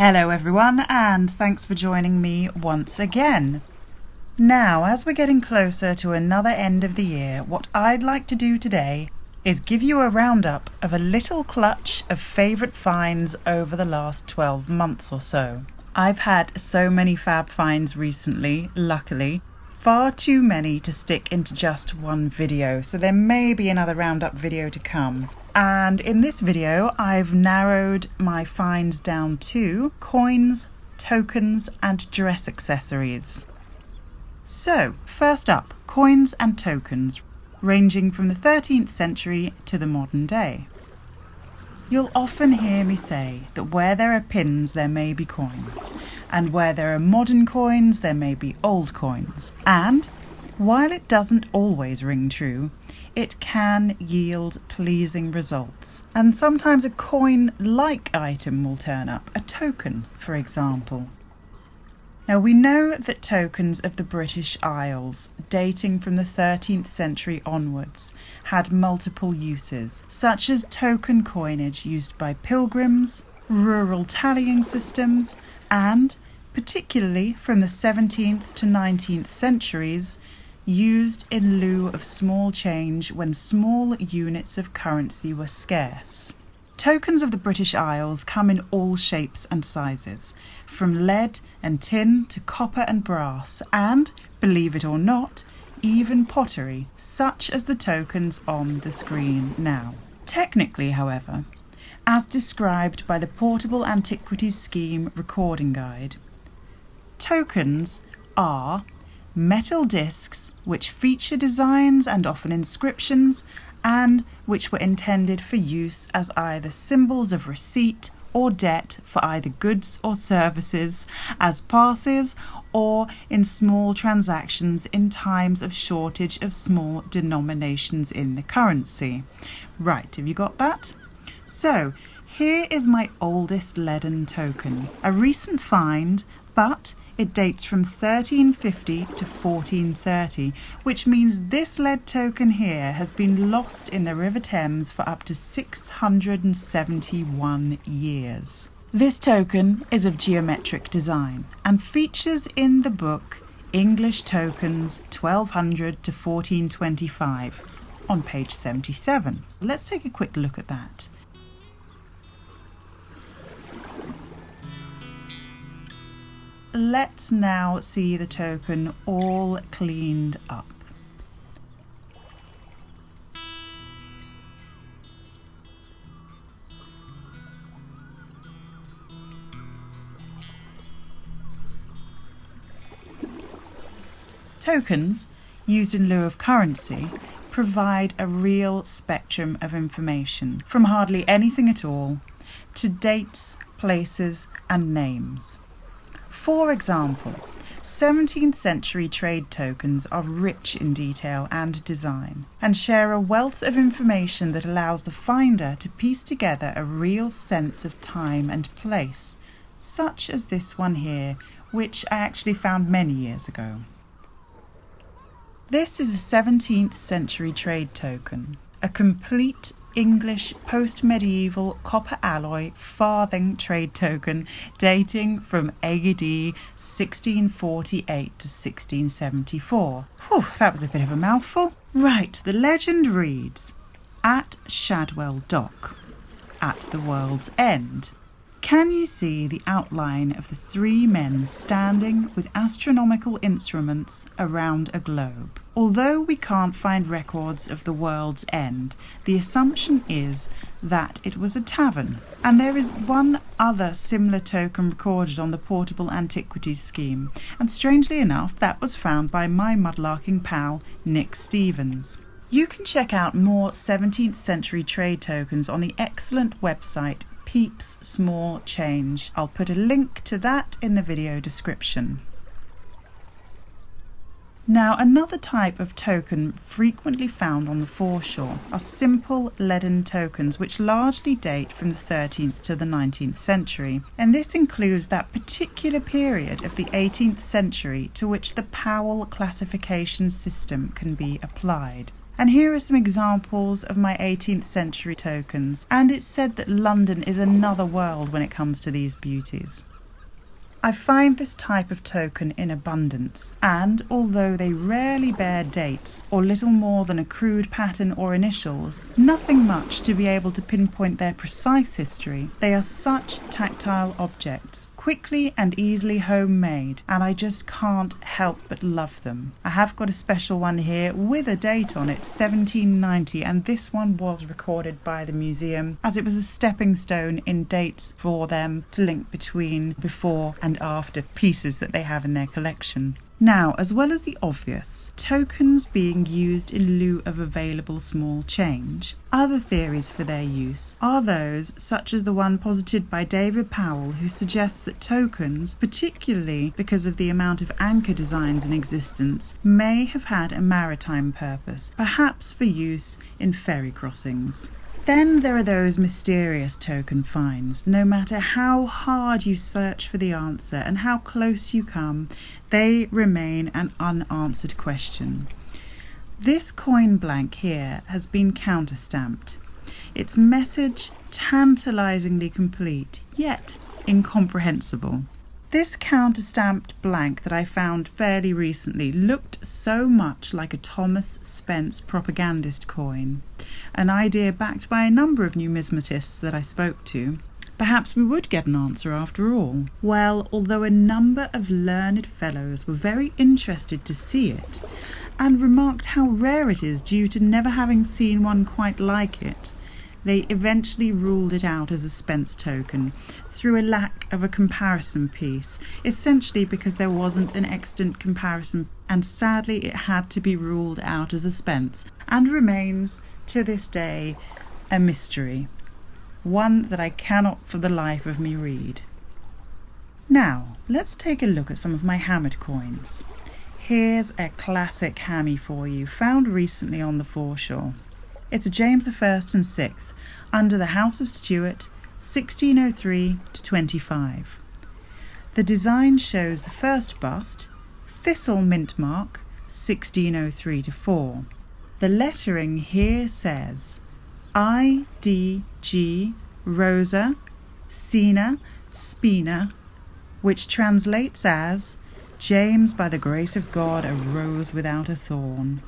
Hello everyone, and thanks for joining me once again. Now, as we're getting closer to another end of the year, what I'd like to do today is give you a roundup of a little clutch of favourite finds over the last 12 months or so. I've had so many fab finds recently, luckily, far too many to stick into just one video, so there may be another roundup video to come. And in this video, I've narrowed my finds down to coins, tokens, and dress accessories. So, first up, coins and tokens, ranging from the 13th century to the modern day. You'll often hear me say that where there are pins, there may be coins, and where there are modern coins, there may be old coins. And while it doesn't always ring true, it can yield pleasing results. And sometimes a coin-like item will turn up, a token, for example. Now, we know that tokens of the British Isles, dating from the 13th century onwards, had multiple uses, such as token coinage used by pilgrims, rural tallying systems, and, particularly from the 17th to 19th centuries, used in lieu of small change when small units of currency were scarce. Tokens of the British Isles come in all shapes and sizes, from lead and tin to copper and brass, and, believe it or not, even pottery, such as the tokens on the screen now. Technically, however, as described by the Portable Antiquities Scheme Recording Guide, tokens are metal discs which feature designs and often inscriptions, and which were intended for use as either symbols of receipt or debt for either goods or services, as passes, or in small transactions in times of shortage of small denominations in the currency. Right, have you got that? So, here is my oldest leaden token, a recent find, but it dates from 1350 to 1430, which means this lead token here has been lost in the River Thames for up to 671 years. This token is of geometric design and features in the book English Tokens 1200 to 1425 on page 77. Let's take a quick look at that. Let's now see the token all cleaned up. Tokens, used in lieu of currency, provide a real spectrum of information, from hardly anything at all to dates, places, and names. For example, 17th century trade tokens are rich in detail and design, and share a wealth of information that allows the finder to piece together a real sense of time and place, such as this one here, which I actually found many years ago. This is a 17th century trade token, a complete English post-medieval copper alloy farthing trade token dating from AD 1648 to 1674. Whew, that was a bit of a mouthful. Right, the legend reads, at Shadwell Dock, at the world's end, can you see the outline of the three men standing with astronomical instruments around a globe? Although we can't find records of the world's end, the assumption is that it was a tavern. And there is one other similar token recorded on the Portable Antiquities Scheme, and strangely enough, that was found by my mudlarking pal, Nick Stevens. You can check out more 17th century trade tokens on the excellent website Peeps Small Change. I'll put a link to that in the video description. Now, another type of token frequently found on the foreshore are simple leaden tokens which largely date from the 13th to the 19th century, and this includes that particular period of the 18th century to which the Powell classification system can be applied. And here are some examples of my 18th century tokens, and it's said that London is another world when it comes to these beauties. I find this type of token in abundance, and although they rarely bear dates or little more than a crude pattern or initials, nothing much to be able to pinpoint their precise history, they are such tactile objects, quickly and easily homemade, and I just can't help but love them. I have got a special one here with a date on it, 1790, and this one was recorded by the museum as it was a stepping stone in dates for them to link between before and after pieces that they have in their collection. Now, as well as the obvious, tokens being used in lieu of available small change, other theories for their use are those such as the one posited by David Powell, who suggests that tokens, particularly because of the amount of anchor designs in existence, may have had a maritime purpose, perhaps for use in ferry crossings. Then there are those mysterious token finds. No matter how hard you search for the answer and how close you come, they remain an unanswered question. This coin blank here has been counterstamped. Its message tantalizingly complete, yet incomprehensible. This counterstamped blank that I found fairly recently looked so much like a Thomas Spence propagandist coin, an idea backed by a number of numismatists that I spoke to. Perhaps we would get an answer after all. Well, although a number of learned fellows were very interested to see it, and remarked how rare it is due to never having seen one quite like it, they eventually ruled it out as a Spence token through a lack of a comparison piece, essentially because there wasn't an extant comparison, and sadly it had to be ruled out as a Spence, and remains to this day a mystery, one that I cannot for the life of me read. Now, let's take a look at some of my hammered coins. Here's a classic hammy for you, found recently on the foreshore. It's a James I and 6th, under the House of Stuart, 1603 to 25. The design shows the first bust, Thistle mint mark, 1603 to 4. The lettering here says I.D.G. Rosa, Sina, Spina, which translates as James, by the grace of God, arose without a thorn.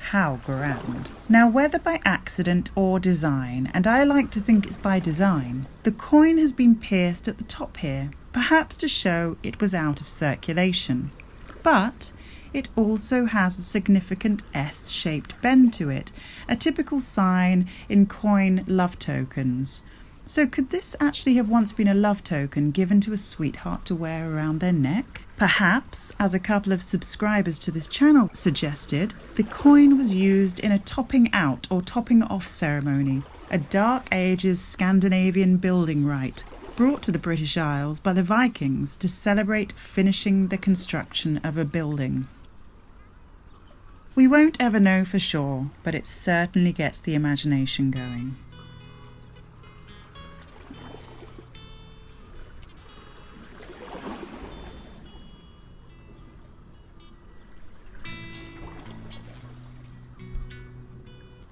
How grand. Now, whether by accident or design, and I like to think it's by design, the coin has been pierced at the top here, perhaps to show it was out of circulation. But it also has a significant S-shaped bend to it, a typical sign in coin love tokens. So could this actually have once been a love token given to a sweetheart to wear around their neck? Perhaps, as a couple of subscribers to this channel suggested, the coin was used in a topping out or topping off ceremony, a Dark Ages Scandinavian building rite brought to the British Isles by the Vikings to celebrate finishing the construction of a building. We won't ever know for sure, but it certainly gets the imagination going.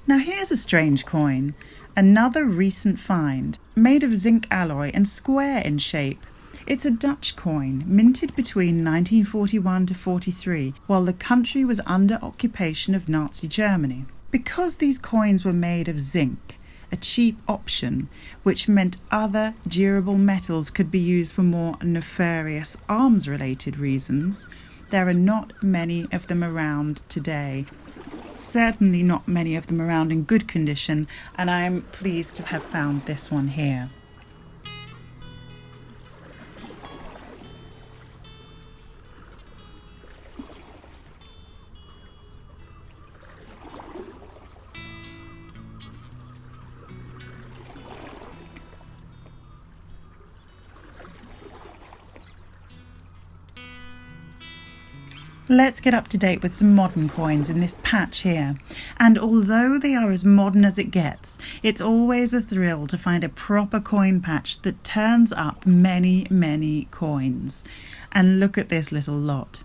Now here's a strange coin, another recent find, made of zinc alloy and square in shape. It's a Dutch coin, minted between 1941 to 43, while the country was under occupation of Nazi Germany. Because these coins were made of zinc, a cheap option, which meant other durable metals could be used for more nefarious arms-related reasons, there are not many of them around today. Certainly not many of them around in good condition, and I'm pleased to have found this one here. Let's get up to date with some modern coins in this patch here. And although they are as modern as it gets, it's always a thrill to find a proper coin patch that turns up many, many coins. And look at this little lot.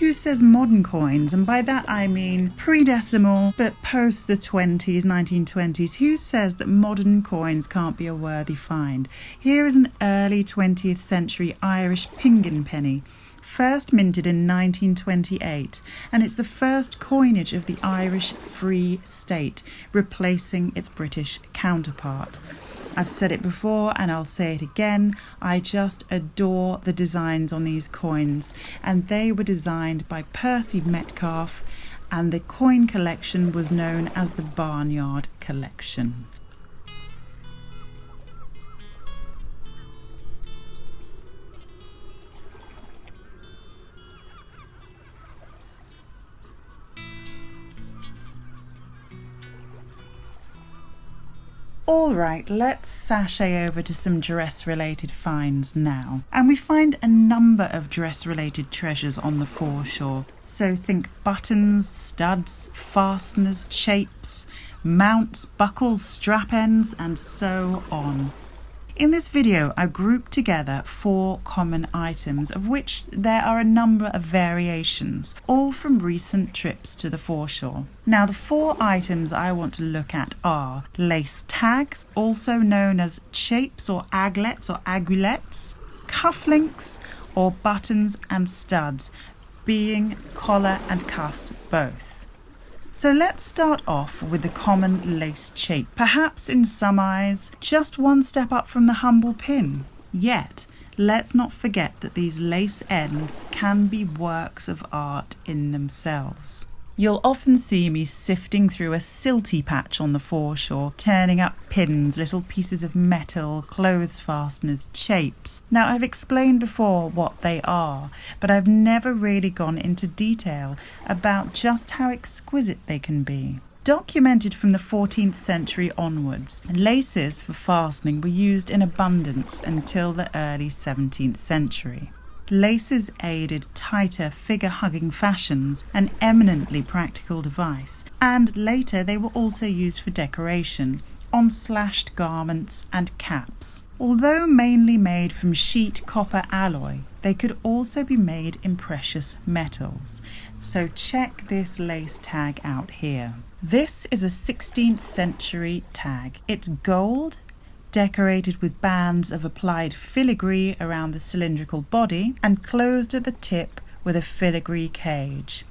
Who says modern coins, and by that I mean pre-decimal but post the 1920s, who says that modern coins can't be a worthy find? Here is an early 20th century Irish Pingin penny, first minted in 1928, and it's the first coinage of the Irish Free State, replacing its British counterpart. I've said it before and I'll say it again, I just adore the designs on these coins, and they were designed by Percy Metcalfe, and the coin collection was known as the Barnyard Collection. Alright, let's sashay over to some dress-related finds now. And we find a number of dress-related treasures on the foreshore. So think buttons, studs, fasteners, shapes, mounts, buckles, strap ends, and so on. In this video, I grouped together 4 common items, of which there are a number of variations, all from recent trips to the foreshore. Now, the 4 items I want to look at are lace tags, also known as shapes or aglets or aguillettes, cufflinks or buttons and studs, being collar and cuffs both. So let's start off with the common laced shape, perhaps in some eyes just one step up from the humble pin. Yet, let's not forget that these lace ends can be works of art in themselves. You'll often see me sifting through a silty patch on the foreshore, turning up pins, little pieces of metal, clothes fasteners, shapes. Now, I've explained before what they are, but I've never really gone into detail about just how exquisite they can be. Documented from the 14th century onwards, laces for fastening were used in abundance until the early 17th century. Laces aided tighter figure-hugging fashions, an eminently practical device, and later they were also used for decoration, on slashed garments and caps. Although mainly made from sheet copper alloy, they could also be made in precious metals. So check this lace tag out here. This is a 16th century tag. It's gold, decorated with bands of applied filigree around the cylindrical body and closed at the tip with a filigree cage.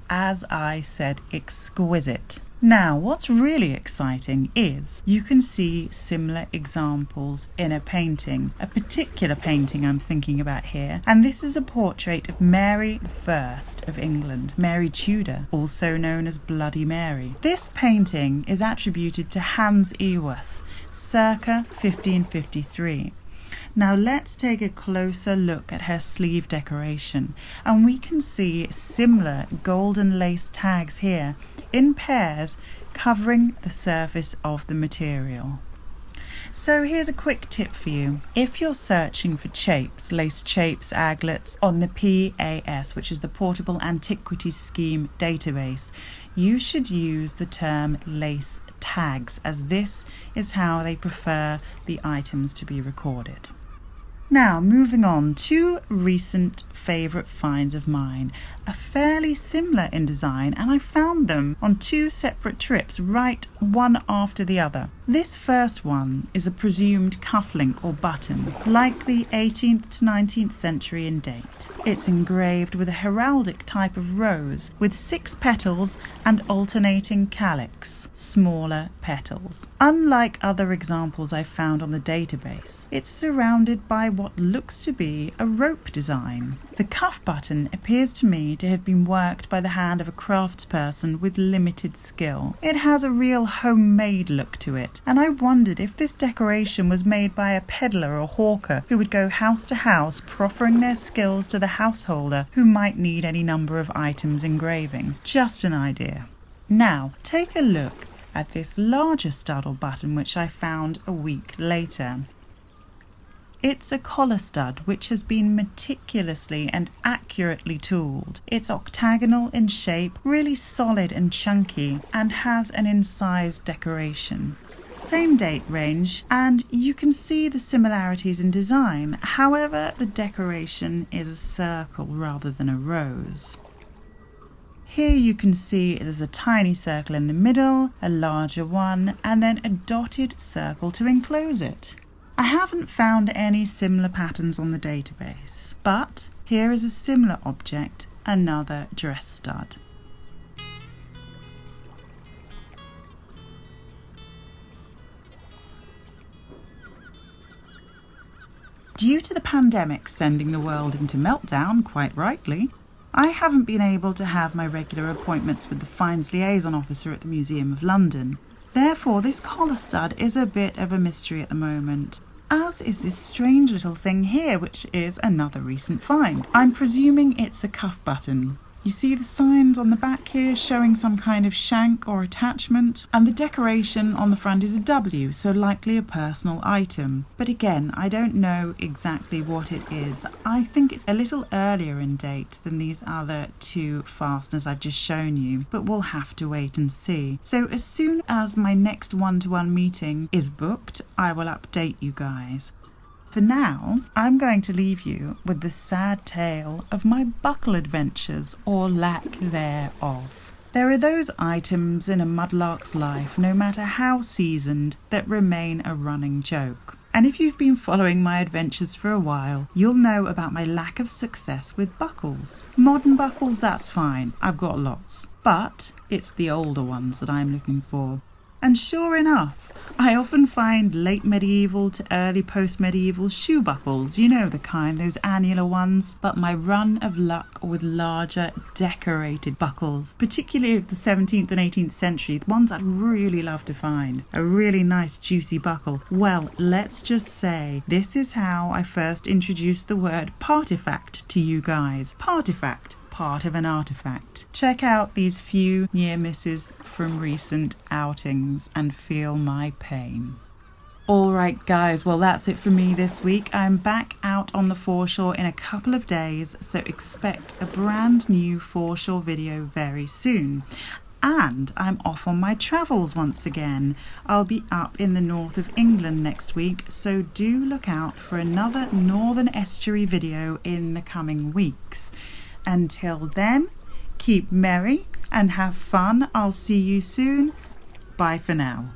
As I said, exquisite. Now, what's really exciting is you can see similar examples in a painting, a particular painting I'm thinking about here, and this is a portrait of Mary I of England, Mary Tudor, also known as Bloody Mary. This painting is attributed to Hans Eworth, circa 1553. Now let's take a closer look at her sleeve decoration, and we can see similar golden lace tags here in pairs covering the surface of the material. So here's a quick tip for you. If you're searching for shapes, laced shapes, aglets on the PAS, which is the Portable Antiquities Scheme database, you should use the term lace tags, as this is how they prefer the items to be recorded. Now, moving on, 2 recent favourite finds of mine are fairly similar in design, and I found them on 2 separate trips, right one after the other. This first one is a presumed cufflink or button, likely 18th to 19th century in date. It's engraved with a heraldic type of rose with 6 petals and alternating calyx, smaller petals. Unlike other examples I found on the database, it's surrounded by what looks to be a rope design. The cuff button appears to me to have been worked by the hand of a craftsperson with limited skill. It has a real homemade look to it, and I wondered if this decoration was made by a peddler or hawker who would go house to house proffering their skills to the householder who might need any number of items engraving. Just an idea. Now, take a look at this larger stud or button which I found a week later. It's a collar stud which has been meticulously and accurately tooled. It's octagonal in shape, really solid and chunky, and has an incised decoration. Same date range, and you can see the similarities in design. However, the decoration is a circle rather than a rose. Here you can see there's a tiny circle in the middle, a larger one, and then a dotted circle to enclose it. I haven't found any similar patterns on the database, but here is a similar object, another dress stud. Due to the pandemic sending the world into meltdown, quite rightly, I haven't been able to have my regular appointments with the Fines Liaison Officer at the Museum of London. Therefore, this collar stud is a bit of a mystery at the moment, as is this strange little thing here, which is another recent find. I'm presuming it's a cuff button. You see the signs on the back here showing some kind of shank or attachment, and the decoration on the front is a W, so likely a personal item. But again, I don't know exactly what it is. I think it's a little earlier in date than these other two fasteners I've just shown you, but we'll have to wait and see. So as soon as my next one-to-one meeting is booked, I will update you guys. For now, I'm going to leave you with the sad tale of my buckle adventures, or lack thereof. There are those items in a mudlark's life, no matter how seasoned, that remain a running joke. And if you've been following my adventures for a while, you'll know about my lack of success with buckles. Modern buckles, that's fine, I've got lots. But it's the older ones that I'm looking for. And sure enough, I often find late medieval to early post-medieval shoe buckles, you know the kind, those annular ones. But my run of luck with larger decorated buckles, particularly of the 17th and 18th century, the ones I'd really love to find, a really nice juicy buckle. Well, let's just say this is how I first introduced the word partifact to you guys. Partifact. Part of an artifact. Check out these few near misses from recent outings and feel my pain. Alright guys, well that's it for me this week. I'm back out on the foreshore in a couple of days, so expect a brand new foreshore video very soon. And I'm off on my travels once again. I'll be up in the north of England next week, so do look out for another Northern Estuary video in the coming weeks. Until then, keep merry and have fun. I'll see you soon. Bye for now.